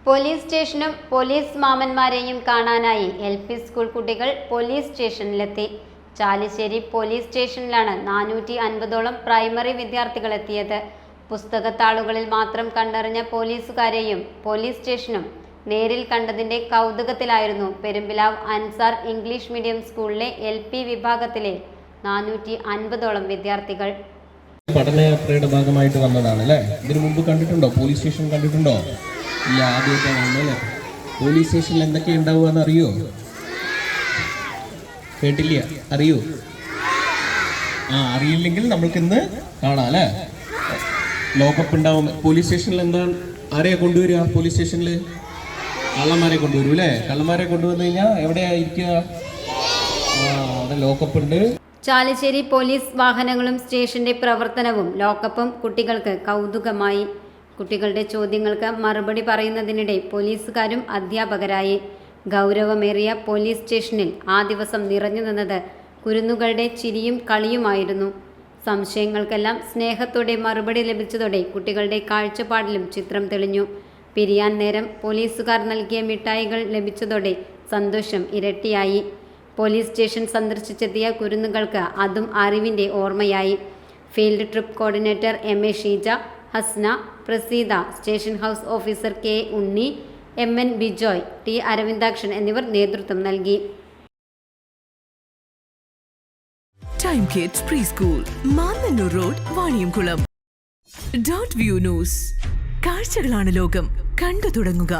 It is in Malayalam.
പോലീസ് സ്റ്റേഷനും പോലീസ് മാമന്മാരെയും കാണാനായി LP സ്കൂൾ കുട്ടികൾ പോലീസ് സ്റ്റേഷനിലെത്തി. ചാലിശ്ശേരി പോലീസ് സ്റ്റേഷനിലാണ് 450ഓളം പ്രൈമറി വിദ്യാർത്ഥികൾ എത്തിയത്. പുസ്തകത്താളുകളിൽ മാത്രം കണ്ടറിഞ്ഞ പോലീസുകാരെയും പോലീസ് സ്റ്റേഷനും നേരിൽ കണ്ടതിന്റെ കൗതുകത്തിലായിരുന്നു പെരുമ്പിലാവ് അൻസാർ ഇംഗ്ലീഷ് മീഡിയം സ്കൂളിലെ LP വിഭാഗത്തിലെ 450ഓളം വിദ്യാർത്ഥികൾ. പഠനയാത്രയുടെ ഭാഗമായിട്ട് വന്നതാണ് അല്ലേ? ഇതിനു മുമ്പ് കണ്ടിട്ടുണ്ടോ? പോലീസ് സ്റ്റേഷൻ കണ്ടിട്ടുണ്ടോ? ഇല്ല, ആദ്യമായിട്ടാണ് അല്ലേ? പോലീസ് സ്റ്റേഷനിൽ എന്തൊക്കെ ഉണ്ടാവുകയെന്ന് അറിയോ? കേട്ടില്ല, അറിയോ? അറിയില്ലെങ്കിൽ നമ്മൾക്ക് ഇന്ന് കാണാം അല്ലേ? ലോക്കപ്പ് ഉണ്ടാവും. പോലീസ് സ്റ്റേഷനിൽ എന്താണ്, ആരെയാ കൊണ്ടുവരിക? പോലീസ് സ്റ്റേഷനിൽ കള്ളന്മാരെ കൊണ്ടുവരും അല്ലേ? കള്ളന്മാരെ കൊണ്ടുവന്നു കഴിഞ്ഞാൽ എവിടെയാ ഇരിക്കുക? അവിടെ ലോക്കപ്പ് ഉണ്ട്. ചാലിശ്ശേരി പോലീസ് വാഹനങ്ങളും സ്റ്റേഷന്റെ പ്രവർത്തനവും ലോക്കപ്പും കുട്ടികൾക്ക് കൗതുകമായി. കുട്ടികളുടെ ചോദ്യങ്ങൾക്ക് മറുപടി പറയുന്നതിനിടെ പോലീസുകാരും അധ്യാപകരായി. ഗൗരവമേറിയ പോലീസ് സ്റ്റേഷനിൽ ആ ദിവസം നിറഞ്ഞു നിന്നത് കുരുന്നുകളുടെ ചിരിയും കളിയുമായിരുന്നു. സംശയങ്ങൾക്കെല്ലാം സ്നേഹത്തോടെ മറുപടി ലഭിച്ചതോടെ കുട്ടികളുടെ കാഴ്ചപ്പാടിലും ചിത്രം തെളിഞ്ഞു. പിരിയാൻ നേരം പോലീസുകാർ നൽകിയ മിഠായികൾ ലഭിച്ചതോടെ സന്തോഷം ഇരട്ടിയായി. പോലീസ് സ്റ്റേഷൻ സന്ദർശിച്ചെത്തിയ കുരുന്നുകൾക്ക് അതും അറിവിൻ്റെ ഓർമ്മയായി. Field trip coordinator MA Sheeja, Hasna, Praseetha, station house officer K Unni, MN Bijoy, T Aravindakshan എന്നിവർ നേതൃത്വം നൽകി. Time kids pre school, Mannannur road, Vaniyamkulam. Dot view news. കാഴ്ചകളാണ് ലോകം, കണ്ടു തുടങ്ങുക.